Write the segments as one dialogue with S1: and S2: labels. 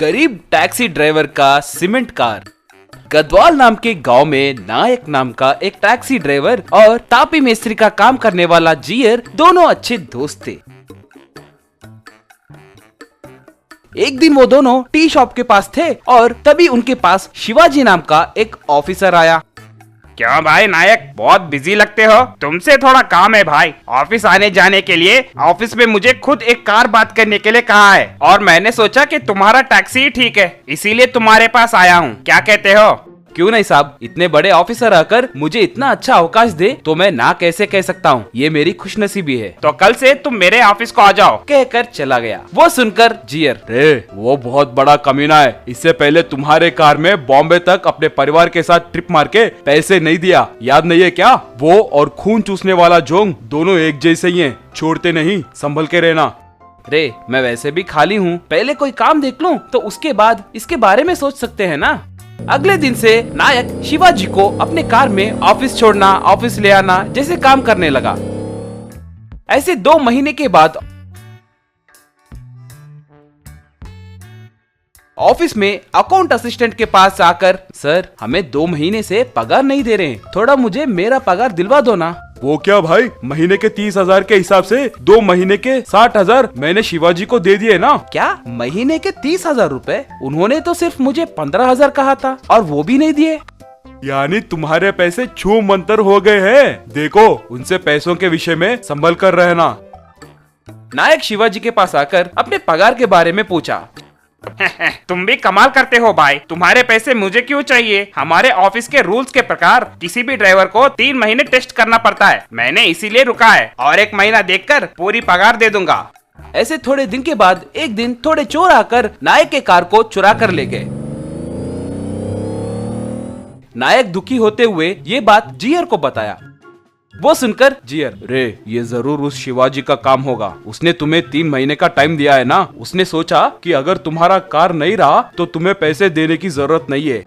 S1: गरीब taxi driver का cement car. Gadwal नाम के गांव में नायक नाम का एक टैक्सी ड्राइवर और तापी मिस्त्री का काम करने वाला जियर दोनों अच्छे दोस्त थे। एक दिन वो दोनों टी शॉप के पास थे और तभी उनके पास शिवाजी नाम का एक ऑफिसर आया।
S2: क्यों भाई नायक, बहुत बिजी लगते हो? तुमसे थोड़ा काम है भाई। ऑफिस आने जाने के लिए ऑफिस में मुझे खुद एक कार बात करने के लिए कहा है और मैंने सोचा कि तुम्हारा टैक्सी ठीक है, इसीलिए तुम्हारे पास आया हूँ। क्या कहते हो?
S1: क्यों नहीं साहब, इतने बड़े ऑफिसर आकर मुझे इतना अच्छा अवकाश दे तो मैं ना कैसे कह सकता हूँ। ये मेरी खुशनसीबी है।
S2: तो कल से तुम मेरे ऑफिस को आ जाओ,
S1: कहकर चला गया। वो सुनकर जियर,
S3: रे वो बहुत बड़ा कमीना है। इससे पहले तुम्हारे कार में बॉम्बे तक अपने परिवार के साथ ट्रिप मार के पैसे नहीं दिया, याद नहीं है क्या? वो और खून चूसने वाला जोंग दोनों एक जैसे ही हैं, छोड़ते नहीं, संभल के रहना।
S1: रे मैं वैसे भी खाली हूँ, पहले कोई काम देख लूँ तो उसके बाद इसके बारे में सोच सकते हैं ना। अगले दिन से नायक शिवाजी को अपने कार में ऑफिस छोड़ना, ऑफिस ले आना जैसे काम करने लगा। ऐसे 2 महीने के बाद ऑफिस में अकाउंट असिस्टेंट के पास आकर, सर हमें 2 महीने से पगार नहीं दे रहे हैं, थोड़ा मुझे मेरा पगार दिलवा दो ना।
S3: वो क्या भाई, महीने के 30,000 के हिसाब से 2 महीने के 60,000 मैंने शिवाजी को दे दिए ना।
S1: क्या महीने के 30,000 रुपए? उन्होंने तो सिर्फ मुझे 15,000 कहा था और वो भी नहीं दिए।
S3: यानी तुम्हारे पैसे छू मंतर हो गए हैं। देखो उनसे पैसों के विषय में संभल कर रहना।
S1: नायक शिवाजी के पास आकर अपने पगार के बारे में पूछा।
S2: तुम भी कमाल करते हो भाई, तुम्हारे पैसे मुझे क्यों चाहिए? हमारे ऑफिस के रूल्स के प्रकार किसी भी ड्राइवर को 3 महीने टेस्ट करना पड़ता है, मैंने इसीलिए रुका है और 1 महीना देखकर पूरी पगार दे दूंगा।
S1: ऐसे थोड़े दिन के बाद एक दिन थोड़े चोर आकर नायक के कार को चुरा कर ले गए। नायक दुखी होते हुए ये बात जियर को बताया। वो सुनकर जियर,
S3: रे ये जरूर उस शिवाजी का काम होगा। उसने तुम्हें 3 महीने का टाइम दिया है ना। उसने सोचा कि अगर तुम्हारा कार नहीं रहा तो तुम्हें पैसे देने की जरूरत नहीं है।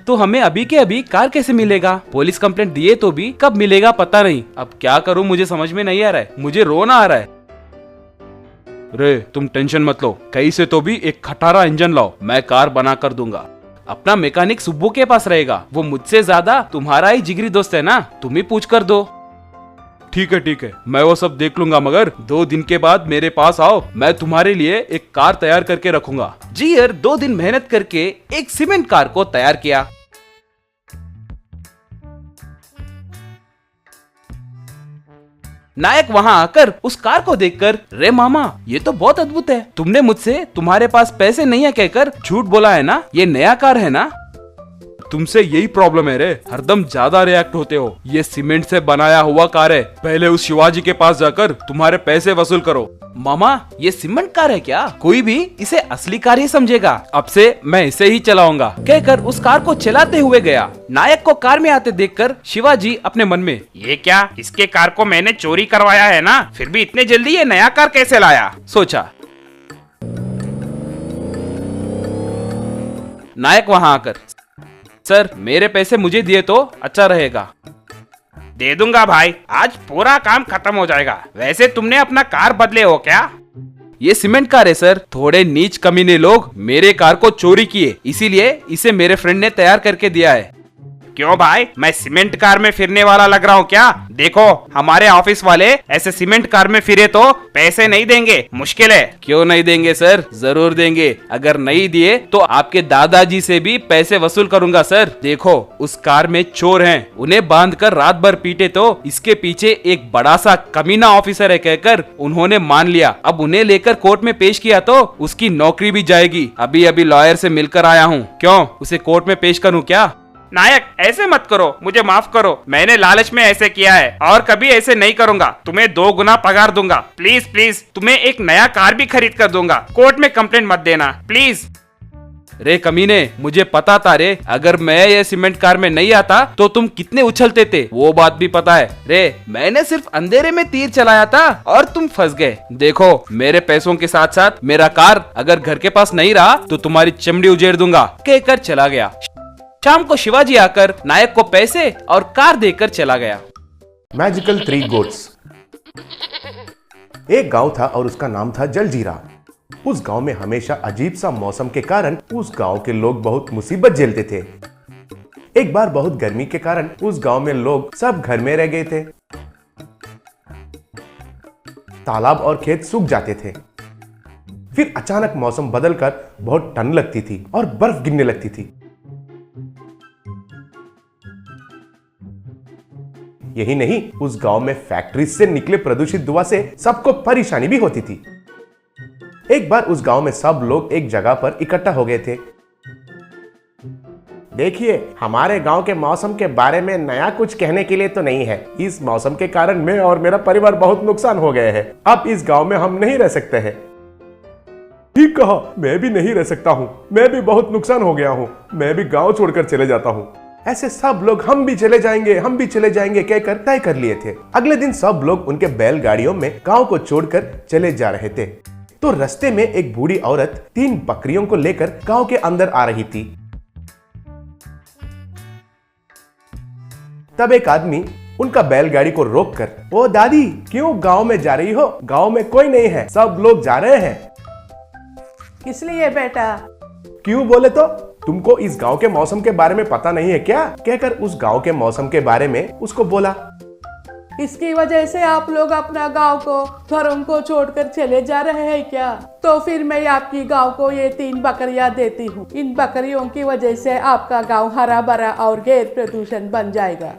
S1: तो हमें अभी के अभी कार कैसे मिलेगा? पुलिस कंप्लेंट दिए तो भी कब मिलेगा पता नहीं। अब क्या करूं, मुझे समझ में नहीं आ रहा है, मुझे रोना आ रहा है।
S3: रे तुम टेंशन मत लो, कहीं से तो भी एक खटारा इंजन लाओ, मैं कार बना कर दूंगा।
S1: अपना मैकेनिक सुब्बू के पास रहेगा, वो मुझसे ज्यादा तुम्हारा ही जिगरी दोस्त है ना, तुम ही पूछ कर दो।
S3: ठीक है, मैं वो सब देख लूंगा, मगर 2 दिन के बाद मेरे पास आओ, मैं तुम्हारे लिए एक कार तैयार करके रखूंगा।
S1: जियर 2 दिन मेहनत करके एक सीमेंट कार को तैयार किया। नायक वहां आकर उस कार को देखकर, रे मामा ये तो बहुत अद्भुत है, तुमने मुझसे तुम्हारे पास पैसे नहीं है कहकर झूठ बोला है ना, ये नया कार है ना?
S3: तुमसे यही प्रॉब्लम है रे, हरदम ज्यादा रिएक्ट होते हो। ये सीमेंट से बनाया हुआ कार है, पहले उस शिवाजी के पास जाकर तुम्हारे पैसे वसूल करो।
S1: मामा ये सीमेंट कार है क्या? कोई भी इसे असली कार ही समझेगा, अब से मैं इसे ही चलाऊंगा, कहकर उस कार को चलाते हुए गया। नायक को कार में आते देखकर शिवाजी अपने मन में,
S2: ये क्या, इसके कार को मैंने चोरी करवाया है ना, फिर भी इतने जल्दी ये नया कार कैसे लाया?
S1: सोचा। नायक वहां आकर, सर मेरे पैसे मुझे दिए तो अच्छा रहेगा।
S2: दे दूंगा भाई, आज पूरा काम खत्म हो जाएगा। वैसे तुमने अपना कार बदले हो क्या?
S1: ये सीमेंट कार है सर, थोड़े नीच कमीने लोग मेरे कार को चोरी किए, इसीलिए इसे मेरे फ्रेंड ने तैयार करके दिया है।
S2: क्यों भाई, मैं सीमेंट कार में फिरने वाला लग रहा हूँ क्या? देखो हमारे ऑफिस वाले ऐसे सीमेंट कार में फिरे तो पैसे नहीं देंगे, मुश्किल है।
S1: क्यों नहीं देंगे सर, जरूर देंगे। अगर नहीं दिए तो आपके दादाजी से भी पैसे वसूल करूंगा सर। देखो उस कार में चोर हैं, उन्हें बांधकर रात भर पीटे तो इसके पीछे एक बड़ा सा कमीना ऑफिसर है कहकर उन्होंने मान लिया। अब उन्हें लेकर कोर्ट में पेश किया तो उसकी नौकरी भी जाएगी। अभी अभी लॉयर से मिलकर आया हूँ, क्यों उसे कोर्ट में पेश करूँ क्या?
S2: नायक ऐसे मत करो, मुझे माफ करो, मैंने लालच में ऐसे किया है और कभी ऐसे नहीं करूंगा। तुम्हें 2 गुना पगार दूंगा, प्लीज प्लीज, तुम्हें एक नया कार भी खरीद कर दूंगा। कोर्ट में कंप्लेंट मत देना प्लीज।
S1: रे कमीने, मुझे पता था रे, अगर मैं ये सीमेंट कार में नहीं आता तो तुम कितने उछलते थे, वो बात भी पता है रे। मैंने सिर्फ अंधेरे में तीर चलाया था और तुम फंस गए। देखो मेरे पैसों के साथ साथ मेरा कार अगर घर के पास नहीं रहा तो तुम्हारी चमड़ी उजेड़ दूंगा, कहकर चला गया। शाम को शिवाजी आकर नायक को पैसे और कार देकर चला गया।
S4: Magical 3 goats. एक गांव था और उसका नाम था जलजीरा। उस गांव में हमेशा अजीब सा मौसम के कारण उस गांव के लोग बहुत मुसीबत झेलते थे। एक बार बहुत गर्मी के कारण उस गांव में लोग सब घर में रह गए थे। तालाब और खेत सूख जाते थे। फिर अचानक मौसम बदलकर बहुत ठंड लगती थी और बर्फ गिरने लगती थी। यही नहीं, उस गांव में फैक्ट्री से निकले प्रदूषित धुआं से सबको परेशानी भी होती थी। एक बार उस गांव में सब लोग एक जगह पर इकट्ठा हो गए थे। देखिए, हमारे गांव के मौसम के बारे में नया कुछ कहने के लिए तो नहीं है। इस मौसम के कारण मैं और मेरा परिवार बहुत नुकसान हो गए हैं। अब इस गांव में हम नहीं रह सकते हैं। ठीक कहा, मैं भी नहीं रह सकता हूँ। मैं भी बहुत नुकसान हो गया हूँ। मैं भी गांव छोड़कर चले जाता हूँ। ऐसे सब लोग हम भी चले जाएंगे कहकर तय कर लिए थे। अगले दिन सब लोग उनके बैलगाड़ियों में गांव को छोड़कर चले जा रहे थे। तो रास्ते में एक बूढ़ी औरत 3 बकरियों को लेकर गांव के अंदर आ रही थी। तब एक आदमी उनका बैलगाड़ी को रोककर, ओ दादी, क्यों गांव में जा रही हो? गांव में कोई नहीं है, सब लोग जा रहे हैं।
S5: इसलिए बेटा।
S4: क्यों बोले तो? तुमको इस गांव के मौसम के बारे में पता नहीं है क्या? कहकर उस गांव के मौसम के बारे में उसको बोला।
S5: इसकी वजह से आप लोग अपना गांव को, घरों को छोड़कर चले जा रहे हैं क्या? तो फिर मैं आपकी गांव को ये 3 बकरियां देती हूँ। इन बकरियों की वजह से आपका गांव हरा भरा और गैर प्रदूषण बन जाएगा।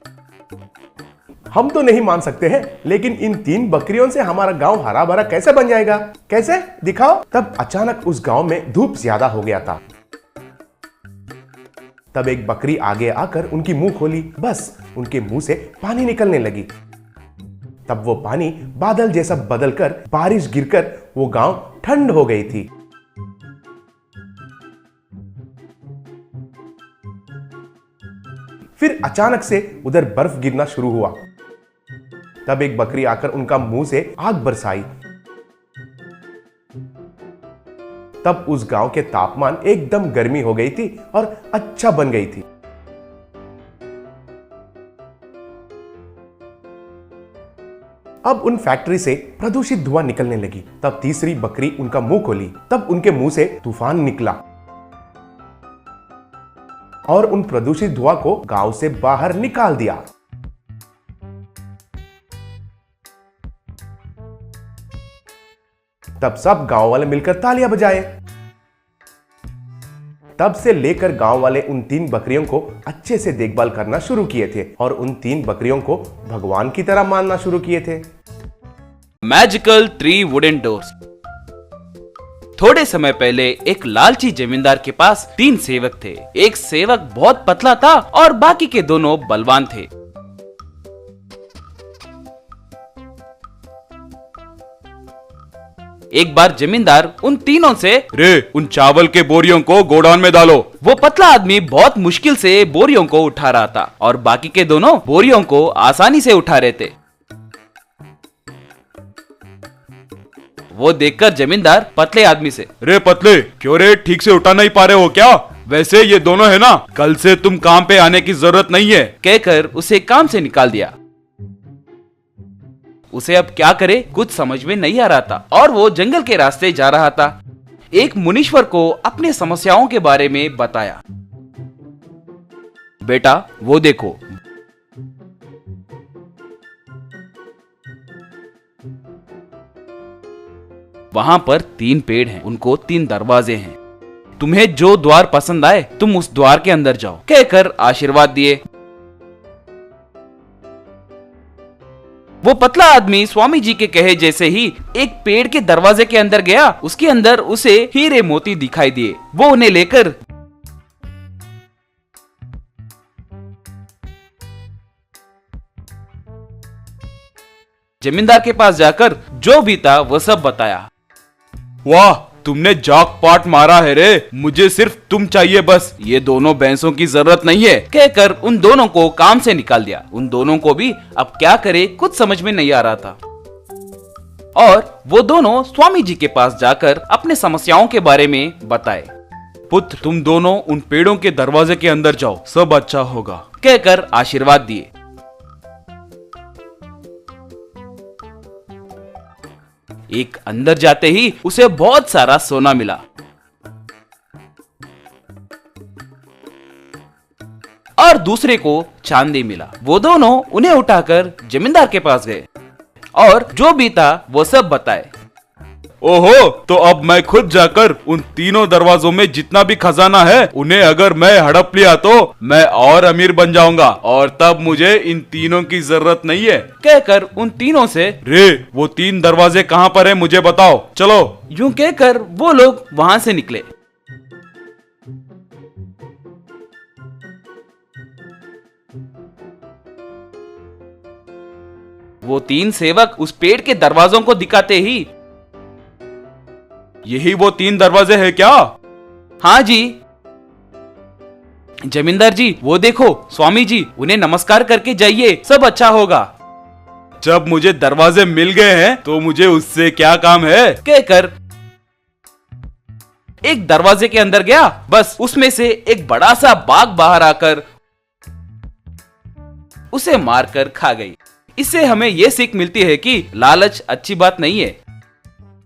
S4: हम तो नहीं मान सकते हैं, लेकिन इन 3 बकरियों से हमारा गांव हरा भरा कैसे बन जाएगा? कैसे? दिखाओ। तब अचानक उस गांव में धूप ज्यादा हो गया था। तब एक बकरी आगे आकर उनकी मुंह खोली। बस उनके मुंह से पानी निकलने लगी। तब वो पानी बादल जैसा बदलकर बारिश गिरकर वो गांव ठंड हो गई थी। फिर अचानक से उधर बर्फ गिरना शुरू हुआ। तब एक बकरी आकर उनका मुंह से आग बरसाई। तब उस गांव के तापमान एकदम गर्मी हो गई थी और अच्छा बन गई थी। अब उन फैक्ट्री से प्रदूषित धुआं निकलने लगी। तब तीसरी बकरी उनका मुंह खोली। तब उनके मुंह से तूफान निकला और उन प्रदूषित धुआं को गांव से बाहर निकाल दिया। तब सब गांव वाले मिलकर तालियां बजाए। तब से लेकर गांव वाले उन 3 बकरियों को अच्छे से देखभाल करना शुरू किए थे और उन 3 बकरियों को भगवान की तरह मानना शुरू किए थे।
S1: Magical 3 wooden doors. थोड़े समय पहले एक लालची जमींदार के पास 3 सेवक थे। एक सेवक बहुत पतला था और बाकी के दोनों बलवान थे। एक बार जमींदार उन तीनों से,
S3: रे, उन चावल के बोरियों को गोडाउन में डालो।
S1: वो पतला आदमी बहुत मुश्किल से बोरियों को उठा रहा था और बाकी के दोनों बोरियों को आसानी से उठा रहे थे। वो देखकर जमींदार पतले आदमी से,
S3: रे पतले, क्यों रे, ठीक से उठा नहीं पा रहे हो क्या? वैसे ये दोनों है ना, कल से तुम काम पे आने की जरूरत नहीं है।
S1: कहकर उसे काम से निकाल दिया। उसे अब क्या करे कुछ समझ में नहीं आ रहा था और वो जंगल के रास्ते जा रहा था। एक मुनीश्वर को अपने समस्याओं के बारे में बताया। बेटा, वो देखो, वहां पर 3 पेड़ हैं, उनको 3 दरवाजे हैं। तुम्हें जो द्वार पसंद आए तुम उस द्वार के अंदर जाओ, कहकर आशीर्वाद दिए। वो पतला आदमी स्वामी जी के कहे जैसे ही एक पेड़ के दरवाजे के अंदर गया। उसके अंदर उसे हीरे मोती दिखाई दिए। वो उन्हें लेकर जमींदार के पास जाकर जो भी था वो सब बताया।
S3: वाह, तुमने जॉकपॉट मारा है रे, मुझे सिर्फ तुम चाहिए बस।
S1: ये दोनों भैंसों की जरूरत नहीं है, कहकर उन दोनों को काम से निकाल दिया। उन दोनों को भी अब क्या करे कुछ समझ में नहीं आ रहा था और वो दोनों स्वामी जी के पास जाकर अपने समस्याओं के बारे में बताए।
S3: पुत्र, तुम दोनों उन पेड़ों के दरवाजे के अंदर जाओ, सब अच्छा होगा,
S1: कहकर आशीर्वाद दिए। एक अंदर जाते ही उसे बहुत सारा सोना मिला और दूसरे को चांदी मिला। वो दोनों उन्हें उठाकर जमींदार के पास गए और जो भी था वो सब बताए।
S3: ओहो, तो अब मैं खुद जाकर उन तीनों दरवाजों में जितना भी खजाना है उन्हें अगर मैं हड़प लिया तो मैं और अमीर बन जाऊंगा और तब मुझे इन तीनों की जरूरत नहीं है।
S1: कहकर उन तीनों से
S3: रे, वो 3 दरवाजे कहाँ पर है मुझे बताओ, चलो।
S1: यूं कहकर वो लोग वहां से निकले। वो 3 सेवक उस पेड़ के दरवाजों को दिखाते ही,
S3: यही वो 3 दरवाजे हैं क्या?
S1: हाँ जी जमींदार जी, वो देखो स्वामी जी, उन्हें नमस्कार करके जाइए, सब अच्छा होगा।
S3: जब मुझे दरवाजे मिल गए हैं तो मुझे उससे क्या काम है?
S1: कहकर एक दरवाजे के अंदर गया। बस उसमें से एक बड़ा सा बाघ बाहर आकर उसे मारकर खा गई। इससे हमें यह सीख मिलती है कि लालच अच्छी बात नहीं है।